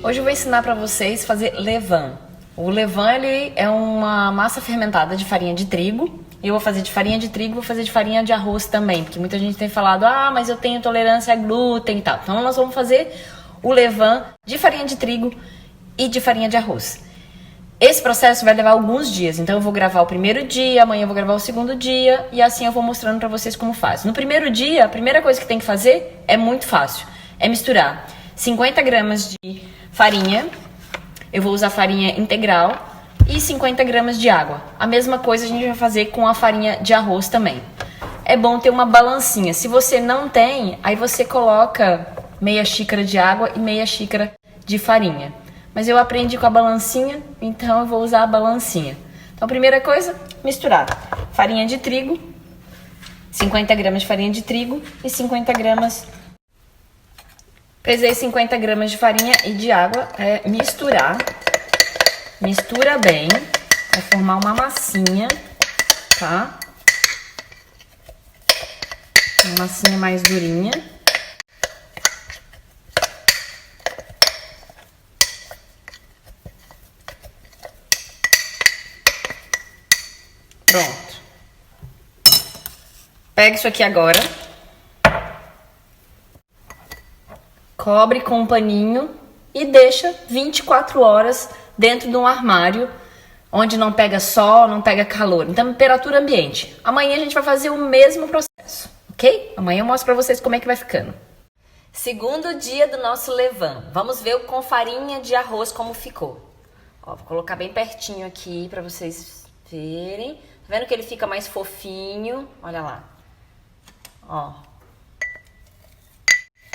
Hoje eu vou ensinar para vocês a fazer levain. O levain ele é uma massa fermentada de farinha de trigo. Eu vou fazer de farinha de trigo, vou fazer de farinha de arroz também, porque muita gente tem falado, mas eu tenho intolerância a glúten e tal. Então nós vamos fazer o levain de farinha de trigo e de farinha de arroz. Esse processo vai levar alguns dias, então eu vou gravar o primeiro dia, amanhã eu vou gravar o segundo dia e assim eu vou mostrando para vocês como faz. No primeiro dia, a primeira coisa que tem que fazer é muito fácil, é misturar 50 gramas de farinha, eu vou usar farinha integral e 50 gramas de água. A mesma coisa a gente vai fazer com a farinha de arroz também. É bom ter uma balancinha, se você não tem, aí você coloca meia xícara de água e meia xícara de farinha. Mas eu aprendi com a balancinha, então eu vou usar a balancinha. Então, a primeira coisa, misturar farinha de trigo, 50 gramas de farinha de trigo e 50 gramas... Pesei 50 gramas de farinha e de água, misturar. Mistura bem, vai formar uma massinha, tá? Uma massinha mais durinha. Pronto. Pega isso aqui agora. Cobre com um paninho e deixa 24 horas dentro de um armário onde não pega sol, não pega calor. Então, temperatura ambiente. Amanhã a gente vai fazer o mesmo processo, ok? Amanhã eu mostro pra vocês como é que vai ficando. Segundo dia do nosso levain. Vamos ver com farinha de arroz como ficou. Ó, vou colocar bem pertinho aqui pra vocês verem. Tá vendo que ele fica mais fofinho? Olha lá. Ó.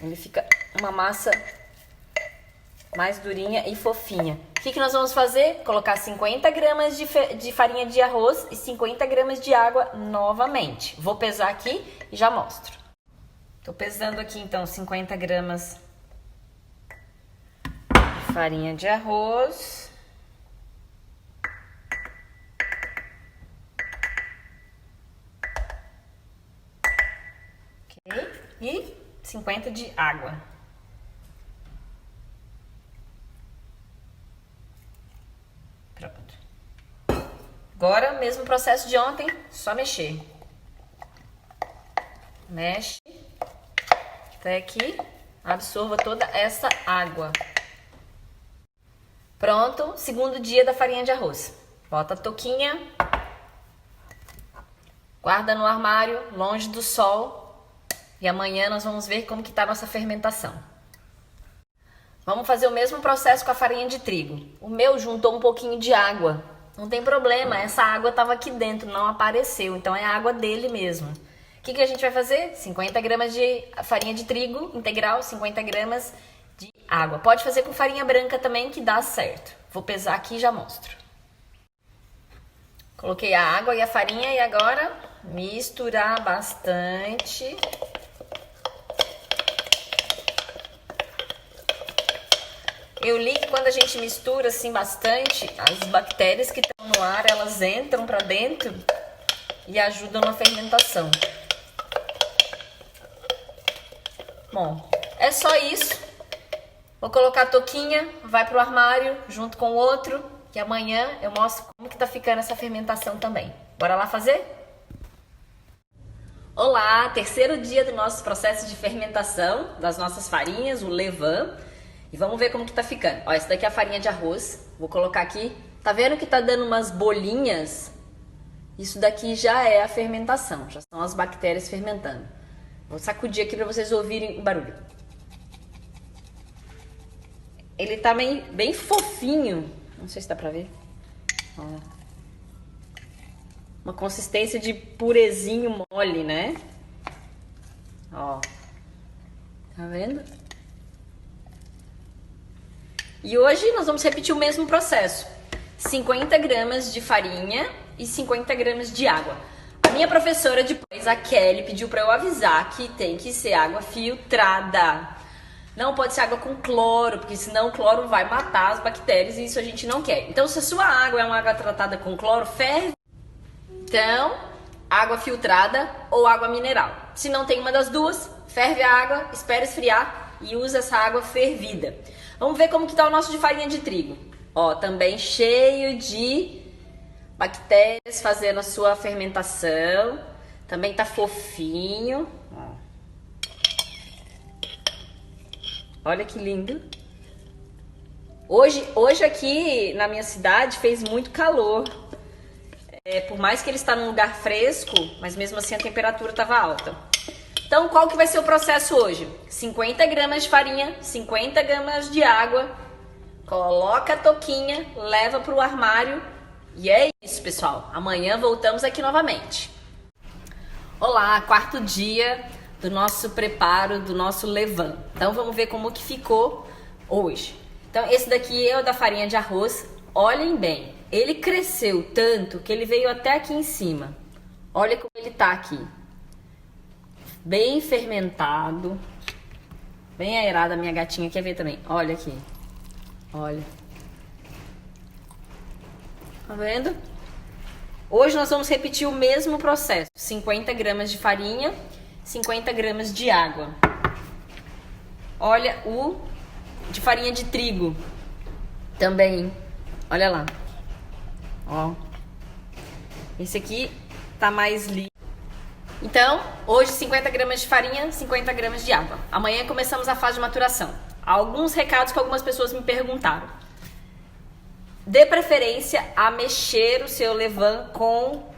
Ele fica uma massa mais durinha e fofinha. O que nós vamos fazer? Colocar 50 gramas de farinha de arroz e 50 gramas de água novamente. Vou pesar aqui e já mostro. Tô pesando aqui então 50 gramas de farinha de arroz. Ok? E 50 de água. Pronto. Agora, mesmo processo de ontem, só mexer. Mexe até que absorva toda essa água. Pronto, segundo dia da farinha de arroz. Bota a touquinha. Guarda no armário, longe do sol. E amanhã nós vamos ver como que tá a nossa fermentação. Vamos fazer o mesmo processo com a farinha de trigo. O meu juntou um pouquinho de água. Não tem problema, essa água estava aqui dentro, não apareceu. Então é a água dele mesmo. O que a gente vai fazer? 50 gramas de farinha de trigo integral, 50 gramas de água. Pode fazer com farinha branca também que dá certo. Vou pesar aqui e já mostro. Coloquei a água e a farinha e agora misturar bastante. Eu li que quando a gente mistura assim bastante, as bactérias que estão no ar, elas entram para dentro e ajudam na fermentação. Bom, é só isso. Vou colocar a touquinha, vai pro armário junto com o outro, que amanhã eu mostro como que tá ficando essa fermentação também. Bora lá fazer? Olá, terceiro dia do nosso processo de fermentação das nossas farinhas, o levain. E vamos ver como que tá ficando. Ó, essa daqui é a farinha de arroz. Vou colocar aqui. Tá vendo que tá dando umas bolinhas? Isso daqui já é a fermentação. Já são as bactérias fermentando. Vou sacudir aqui para vocês ouvirem o barulho. Ele tá bem fofinho. Não sei se dá pra ver. Ó. Uma consistência de purezinho mole, né? Ó. Tá vendo? E hoje nós vamos repetir o mesmo processo. 50 gramas de farinha e 50 gramas de água. A minha professora depois, a Kelly, pediu para eu avisar que tem que ser água filtrada. Não pode ser água com cloro, porque senão o cloro vai matar as bactérias e isso a gente não quer. Então, se a sua água é uma água tratada com cloro, ferve. Então, água filtrada ou água mineral. Se não tem uma das duas, ferve a água, espera esfriar e usa essa água fervida. Vamos ver como que tá o nosso de farinha de trigo. Ó, também cheio de bactérias fazendo a sua fermentação. Também tá fofinho. Ó. Olha que lindo. Hoje aqui na minha cidade fez muito calor. Por mais que ele está num lugar fresco, mas mesmo assim a temperatura estava alta. Então, qual que vai ser o processo hoje? 50 gramas de farinha, 50 gramas de água, coloca a touquinha, leva para o armário e é isso, pessoal. Amanhã voltamos aqui novamente. Olá, quarto dia do nosso preparo, do nosso levain. Então, vamos ver como que ficou hoje. Então, esse daqui é o da farinha de arroz. Olhem bem. Ele cresceu tanto que ele veio até aqui em cima. Olha como ele tá aqui. Bem fermentado. Bem aerada a minha gatinha. Quer ver também? Olha aqui. Olha. Tá vendo? Hoje nós vamos repetir o mesmo processo. 50 gramas de farinha, 50 gramas de água. Olha o de farinha de trigo. Também. Olha lá. Ó, esse aqui tá mais líquido. Então, hoje 50 gramas de farinha, 50 gramas de água. Amanhã começamos a fase de maturação. Alguns recados que algumas pessoas me perguntaram. Dê preferência a mexer o seu levain com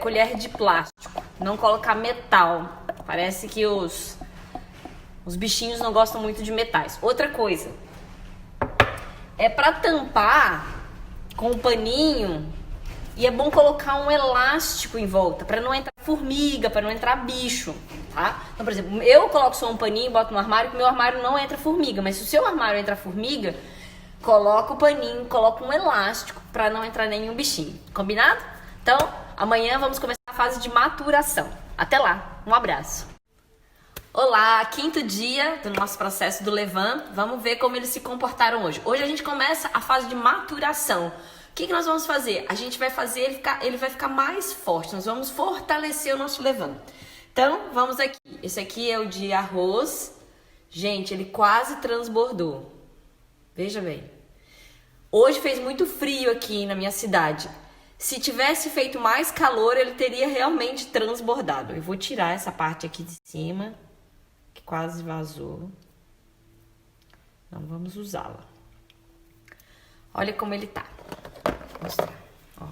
colher de plástico. Não colocar metal. Parece que os bichinhos não gostam muito de metais. Outra coisa. É para tampar com um paninho, e é bom colocar um elástico em volta, para não entrar formiga, para não entrar bicho, tá? Então, por exemplo, eu coloco só um paninho, boto no armário, que meu armário não entra formiga, mas se o seu armário entra formiga, coloca o paninho, coloca um elástico, para não entrar nenhum bichinho, combinado? Então, amanhã vamos começar a fase de maturação. Até lá, um abraço! Olá, quinto dia do nosso processo do levain. Vamos ver como eles se comportaram hoje. Hoje a gente começa a fase de maturação. O que nós vamos fazer? A gente vai fazer ele vai ficar mais forte. Nós vamos fortalecer o nosso levain. Então, vamos aqui. Esse aqui é o de arroz. Gente, ele quase transbordou. Veja bem. Hoje fez muito frio aqui na minha cidade. Se tivesse feito mais calor, ele teria realmente transbordado. Eu vou tirar essa parte aqui de cima, que quase vazou. Não vamos usá-la. Olha como ele tá. Vou mostrar. Ó.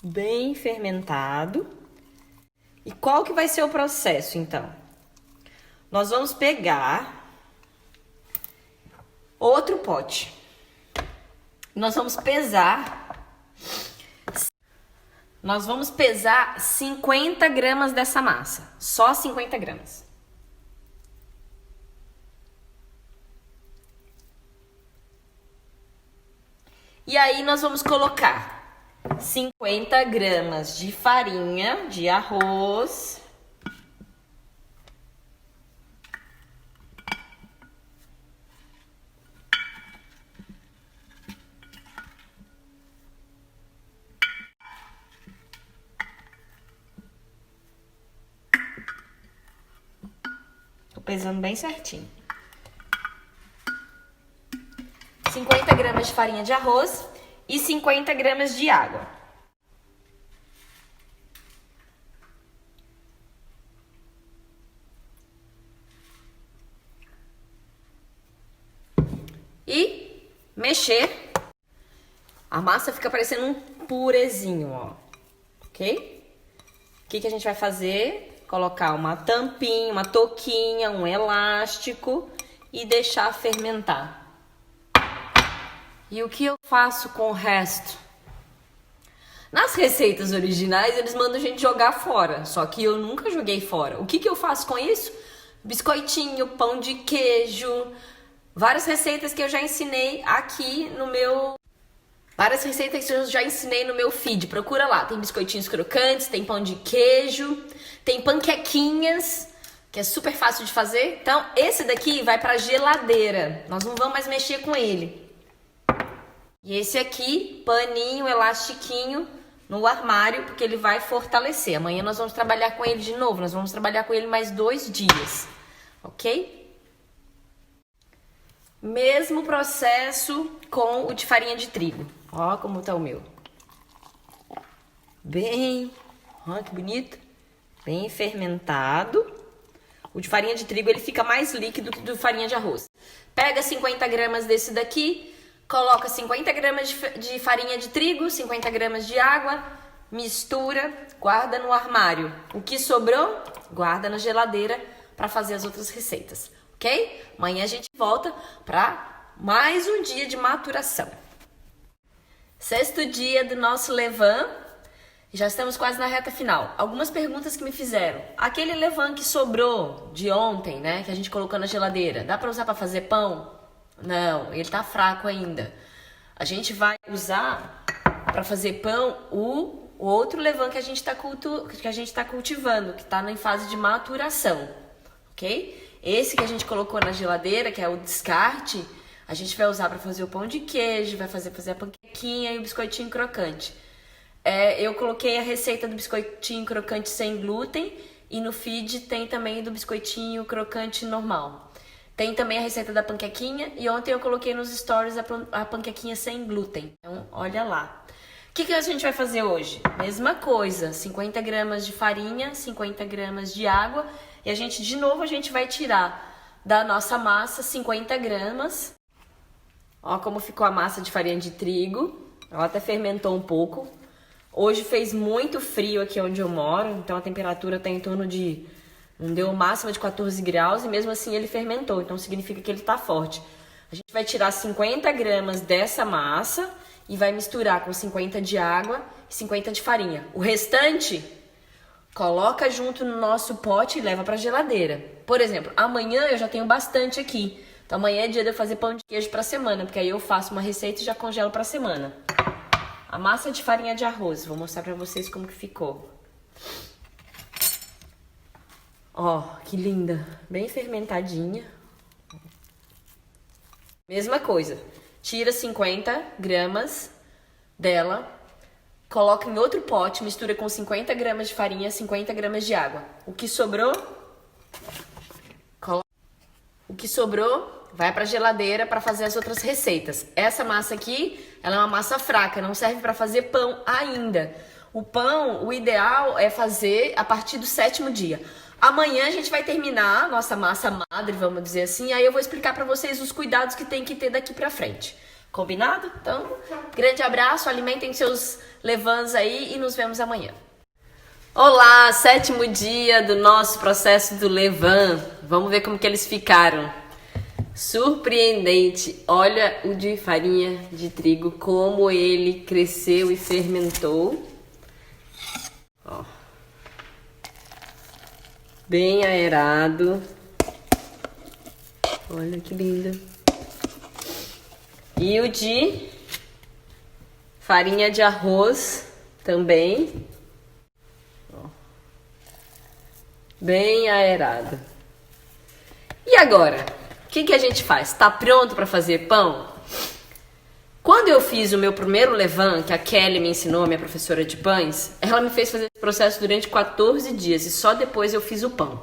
Bem fermentado. E qual que vai ser o processo, então? Nós vamos pegar outro pote. Nós vamos pesar 50 gramas dessa massa. Só 50 gramas. E aí nós vamos colocar 50 gramas de farinha de arroz. Tô pesando bem certinho. 50 gramas de farinha de arroz e 50 gramas de água. E mexer. A massa fica parecendo um purezinho, ó. Ok? O que a gente vai fazer? Colocar uma tampinha, uma touquinha, um elástico e deixar fermentar. E o que eu faço com o resto? Nas receitas originais, eles mandam a gente jogar fora. Só que eu nunca joguei fora. O que eu faço com isso? Biscoitinho, pão de queijo. Várias receitas que eu já ensinei aqui no meu... Várias receitas que eu já ensinei no meu feed. Procura lá. Tem biscoitinhos crocantes, tem pão de queijo, tem panquequinhas, que é super fácil de fazer. Então, esse daqui vai pra geladeira. Nós não vamos mais mexer com ele. E esse aqui, paninho, elastiquinho no armário, porque ele vai fortalecer. Amanhã nós vamos trabalhar com ele de novo. Nós vamos trabalhar com ele mais 2 dias. Ok? Mesmo processo com o de farinha de trigo. Ó como tá o meu. Bem, ó que bonito. Bem fermentado. O de farinha de trigo ele fica mais líquido que o de farinha de arroz. Pega 50 gramas desse daqui, coloca 50 gramas de farinha de trigo, 50 gramas de água, mistura, guarda no armário. O que sobrou, guarda na geladeira para fazer as outras receitas, ok? Amanhã a gente volta para mais um dia de maturação. Sexto dia do nosso levain. Já estamos quase na reta final. Algumas perguntas que me fizeram. Aquele levain que sobrou de ontem, né? Que a gente colocou na geladeira, dá para usar para fazer pão? Não, ele tá fraco ainda. A gente vai usar para fazer pão o outro levain que a gente tá cultivando, que tá em fase de maturação, ok? Esse que a gente colocou na geladeira, que é o descarte, a gente vai usar para fazer o pão de queijo, vai fazer a panquequinha e o biscoitinho crocante. Eu coloquei a receita do biscoitinho crocante sem glúten e no feed tem também do biscoitinho crocante normal. Tem também a receita da panquequinha e ontem eu coloquei nos stories a panquequinha sem glúten. Então, olha lá. O que a gente vai fazer hoje? Mesma coisa, 50 gramas de farinha, 50 gramas de água e de novo, a gente vai tirar da nossa massa 50 gramas. Ó como ficou a massa de farinha de trigo. Ela até fermentou um pouco. Hoje fez muito frio aqui onde eu moro, então a temperatura está em torno de... Não deu máxima de 14 graus e mesmo assim ele fermentou, então significa que ele está forte. A gente vai tirar 50 gramas dessa massa e vai misturar com 50 de água e 50 de farinha. O restante, coloca junto no nosso pote e leva para a geladeira. Por exemplo, amanhã eu já tenho bastante aqui. Então amanhã é dia de eu fazer pão de queijo para a semana, porque aí eu faço uma receita e já congelo para a semana. A massa de farinha de arroz, vou mostrar pra vocês como que ficou. Ó, que linda, bem fermentadinha. Mesma coisa, tira 50 gramas dela, coloca em outro pote, mistura com 50 gramas de farinha, 50 gramas de água. O que sobrou, vai pra geladeira para fazer as outras receitas. Essa massa aqui, ela é uma massa fraca, não serve para fazer pão ainda. O pão, o ideal é fazer a partir do 7º dia. Amanhã a gente vai terminar a nossa massa madre, vamos dizer assim, aí eu vou explicar para vocês os cuidados que tem que ter daqui para frente. Combinado? Então, grande abraço, alimentem seus levains aí e nos vemos amanhã. Olá, 7º dia do nosso processo do levain. Vamos ver como que eles ficaram. Surpreendente, olha o de farinha de trigo, como ele cresceu e fermentou. Ó. Bem aerado. Olha que lindo. E o de farinha de arroz também. Ó. Bem aerado. E agora? O que a gente faz? Tá pronto para fazer pão? Quando eu fiz o meu primeiro levain, que a Kelly me ensinou, minha professora de pães, ela me fez fazer esse processo durante 14 dias e só depois eu fiz o pão.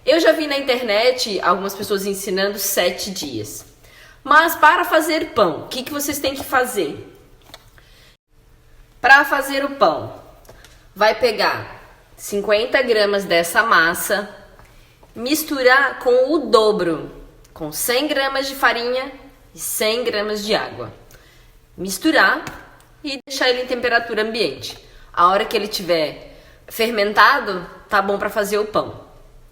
Eu já vi na internet algumas pessoas ensinando 7 dias. Mas para fazer pão, o que vocês têm que fazer? Para fazer o pão, vai pegar 50 gramas dessa massa, misturar com o dobro, com 100 gramas de farinha e 100 gramas de água. Misturar e deixar ele em temperatura ambiente. A hora que ele tiver fermentado, tá bom para fazer o pão,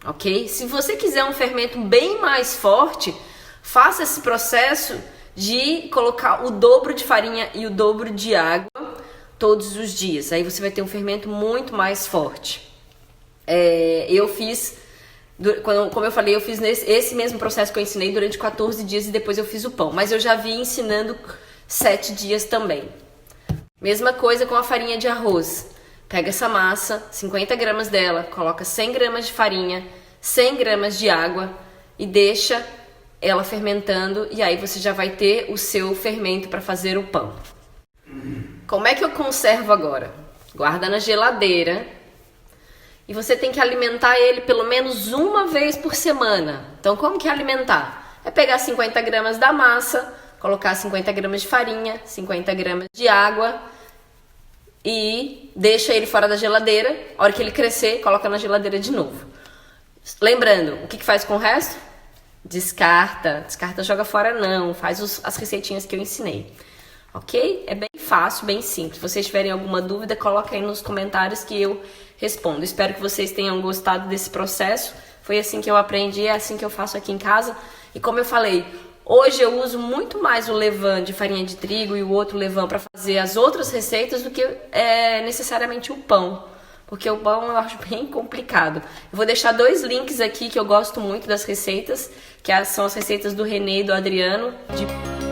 ok? Se você quiser um fermento bem mais forte, faça esse processo de colocar o dobro de farinha e o dobro de água todos os dias. Aí você vai ter um fermento muito mais forte. Eu fiz... Como eu falei, eu fiz esse mesmo processo que eu ensinei durante 14 dias e depois eu fiz o pão. Mas eu já vi ensinando 7 dias também. Mesma coisa com a farinha de arroz. Pega essa massa, 50 gramas dela, coloca 100 gramas de farinha, 100 gramas de água e deixa ela fermentando. E aí você já vai ter o seu fermento para fazer o pão. Como é que eu conservo agora? Guarda na geladeira. E você tem que alimentar ele pelo menos uma vez por semana. Então, como que é alimentar? é pegar 50 gramas da massa, colocar 50 gramas de farinha, 50 gramas de água e deixa ele fora da geladeira. A hora que ele crescer, coloca na geladeira de novo. Lembrando, o que faz com o resto? Descarta, joga fora não, faz as receitinhas que eu ensinei. Ok? É bem fácil, bem simples. Se vocês tiverem alguma dúvida, coloca aí nos comentários que eu respondo. Espero que vocês tenham gostado desse processo. Foi assim que eu aprendi, é assim que eu faço aqui em casa. E como eu falei, hoje eu uso muito mais o levain de farinha de trigo e o outro levain para fazer as outras receitas do que necessariamente o pão. Porque o pão eu acho bem complicado. Eu vou deixar 2 links aqui que eu gosto muito das receitas, que são as receitas do René e do Adriano, de